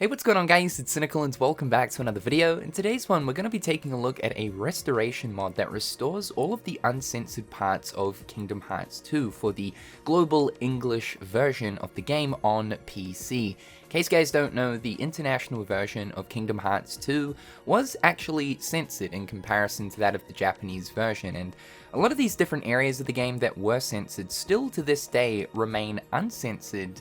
Hey, what's going on guys, it's Cynical and welcome back to another video. In today's one, we're going to be taking a look at a restoration mod that restores all of the uncensored parts of Kingdom Hearts 2 for the global English version of the game on PC. In case you guys don't know, the international version of Kingdom Hearts 2 was actually censored in comparison to that of the Japanese version, and a lot of these different areas of the game that were censored still to this day remain uncensored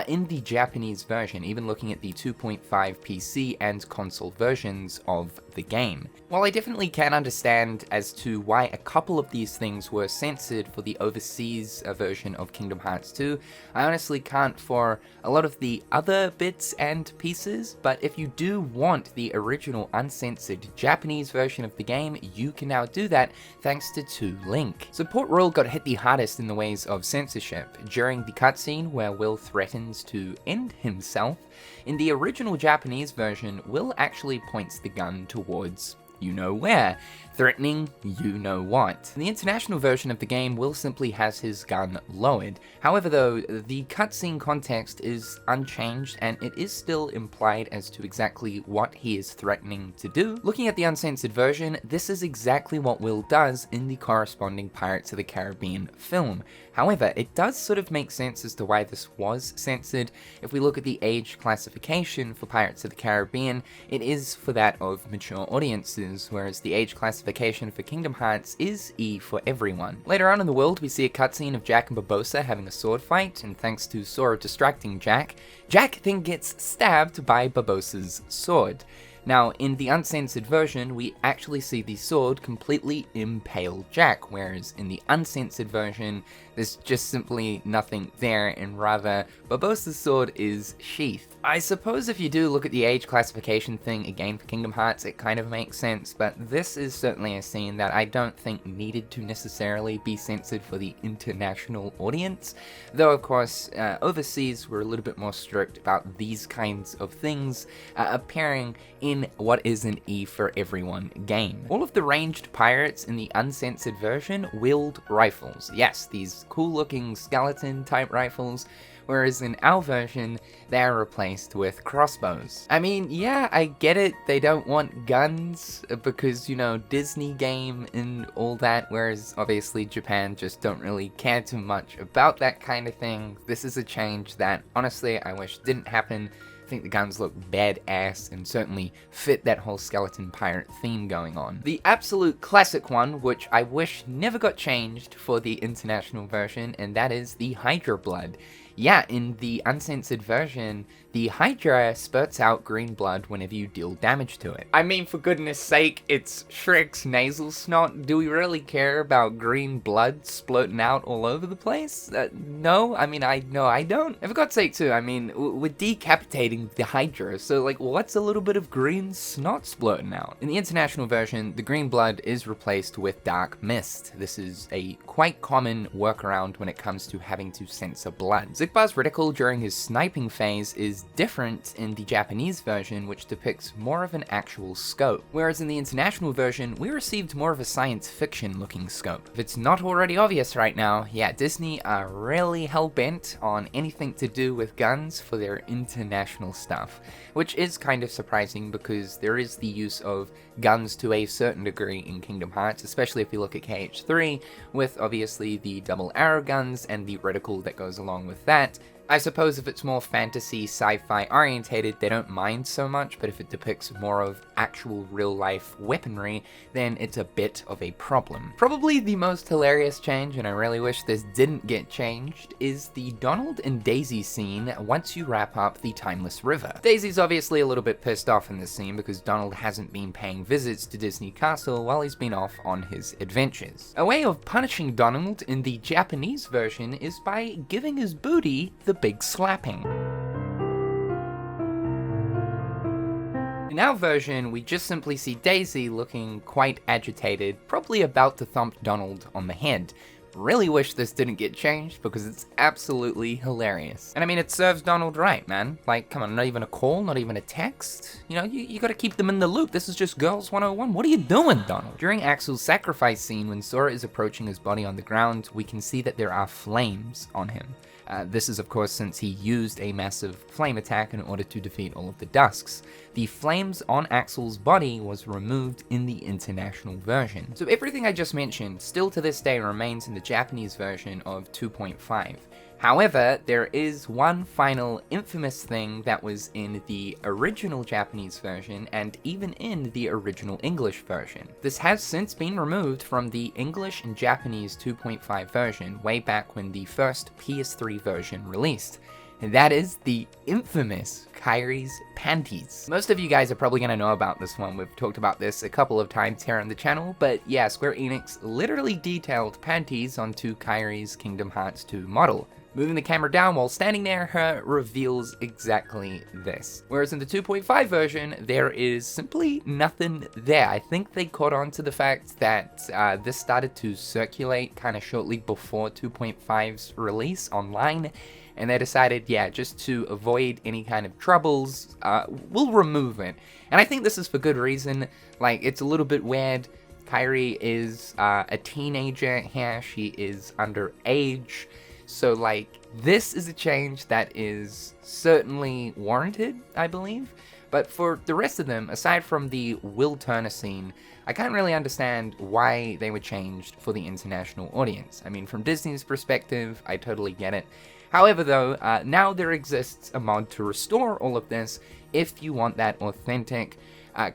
in the Japanese version, even looking at the 2.5 PC and console versions of the game. While I definitely can understand as to why a couple of these things were censored for the overseas version of Kingdom Hearts 2, I honestly can't for a lot of the other bits and pieces, but if you do want the original uncensored Japanese version of the game, you can now do that thanks to TieuLink. So Port Royal got hit the hardest in the ways of censorship. During the cutscene where Will threatens to end himself, in the original Japanese version, Will actually points the gun towards you know where, threatening you know what. In the international version of the game, Will simply has his gun lowered. However though, the cutscene context is unchanged and it is still implied as to exactly what he is threatening to do. Looking at the uncensored version, this is exactly what Will does in the corresponding Pirates of the Caribbean film. However, it does sort of make sense as to why this was censored. If we look at the age classification for Pirates of the Caribbean, it is for that of mature audiences, whereas the age classification for Kingdom Hearts is E for everyone. Later on in the world, we see a cutscene of Jack and Barbosa having a sword fight, and thanks to Sora distracting Jack, Jack then gets stabbed by Barbosa's sword. Now, in the uncensored version, we actually see the sword completely impale Jack, whereas in the uncensored version, there's just simply nothing there, and rather, Barbosa's sword is sheathed. I suppose if you do look at the age classification thing again for Kingdom Hearts, it kind of makes sense, but this is certainly a scene that I don't think needed to necessarily be censored for the international audience, though of course, overseas we're a little bit more strict about these kinds of things appearing in what is an E for everyone game. All of the ranged pirates in the uncensored version wield rifles. Yes, these cool looking skeleton type rifles, whereas in our version, they are replaced with crossbows. I mean, yeah, I get it, they don't want guns, because, you know, Disney game and all that, whereas obviously Japan just don't really care too much about that kind of thing. This is a change that, honestly, I wish didn't happen. I think the guns look badass and certainly fit that whole skeleton pirate theme going on. The absolute classic one, which I wish never got changed for the international version, and that is the Hydra Blood. Yeah, in the uncensored version, the Hydra spurts out green blood whenever you deal damage to it. I mean, for goodness sake, it's Shrek's nasal snot. Do we really care about green blood splurting out all over the place? No, I mean, I don't. And for God's sake too, I mean, we're decapitating the Hydra, so like, what's a little bit of green snot splurting out? In the international version, the green blood is replaced with dark mist. This is a quite common workaround when it comes to having to censor blood. Zigbaz reticle during his sniping phase is different in the Japanese version, which depicts more of an actual scope, whereas in the international version, we received more of a science fiction looking scope. If it's not already obvious right now, yeah, Disney are really hell-bent on anything to do with guns for their international stuff, which is kind of surprising because there is the use of guns to a certain degree in Kingdom Hearts, especially if you look at KH3, with obviously the double arrow guns and the reticle that goes along with that. I suppose if it's more fantasy, sci-fi orientated, they don't mind so much, but if it depicts more of actual real-life weaponry, then it's a bit of a problem. Probably the most hilarious change, and I really wish this didn't get changed, is the Donald and Daisy scene once you wrap up the Timeless River. Daisy's obviously a little bit pissed off in this scene because Donald hasn't been paying visits to Disney Castle while he's been off on his adventures. A way of punishing Donald in the Japanese version is by giving his booty the big slapping. In our version, we just simply see Daisy looking quite agitated, probably about to thump Donald on the head. Really wish this didn't get changed because it's absolutely hilarious. And I mean, it serves Donald right, man. Like, come on, not even a call, not even a text. You know, you gotta keep them in the loop. This is just Girls 101. What are you doing, Donald? During Axel's sacrifice scene, when Sora is approaching his body on the ground, we can see that there are flames on him. This is of course since he used a massive flame attack in order to defeat all of the Dusks. The flames on Axel's body was removed in the international version. So everything I just mentioned still to this day remains in the Japanese version of 2.5. However, there is one final infamous thing that was in the original Japanese version and even in the original English version. This has since been removed from the English and Japanese 2.5 version way back when the first PS3 version released. And that is the infamous Kairi's panties. Most of you guys are probably going to know about this one. We've talked about this a couple of times here on the channel, but yeah, Square Enix literally detailed panties onto Kairi's Kingdom Hearts 2 model. Moving the camera down while standing there, her reveals exactly this. Whereas in the 2.5 version, there is simply nothing there. I think they caught on to the fact that this started to circulate kind of shortly before 2.5's release online, and they decided, yeah, just to avoid any kind of troubles, we'll remove it. And I think this is for good reason. Like, it's a little bit weird. Kairi is a teenager here. She is underage. So, like, this is a change that is certainly warranted, I believe. But for the rest of them, aside from the Will Turner scene, I can't really understand why they were changed for the international audience. I mean, from Disney's perspective, I totally get it. However, though, now there exists a mod to restore all of this if you want that authentic,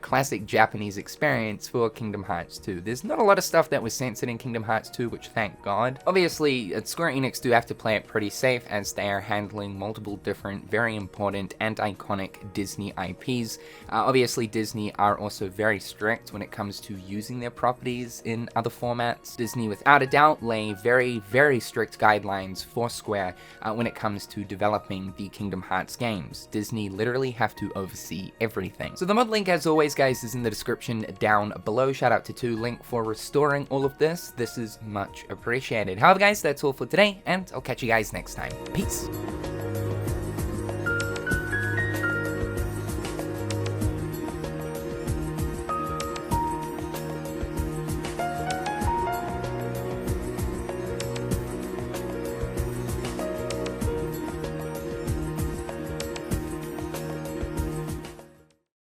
classic Japanese experience for Kingdom Hearts 2. There's not a lot of stuff that was censored in Kingdom Hearts 2, which thank God. Obviously, Square Enix do have to play it pretty safe as they are handling multiple different, very important and iconic Disney IPs. Obviously, Disney are also very strict when it comes to using their properties in other formats. Disney, without a doubt, lay very, very strict guidelines for Square when it comes to developing the Kingdom Hearts games. Disney literally have to oversee everything. So the mod link, as always, guys, is in the description down below. Shout out to TieuLink for restoring all of this. This is much appreciated. However, guys, that's all for today, and I'll catch you guys next time. Peace.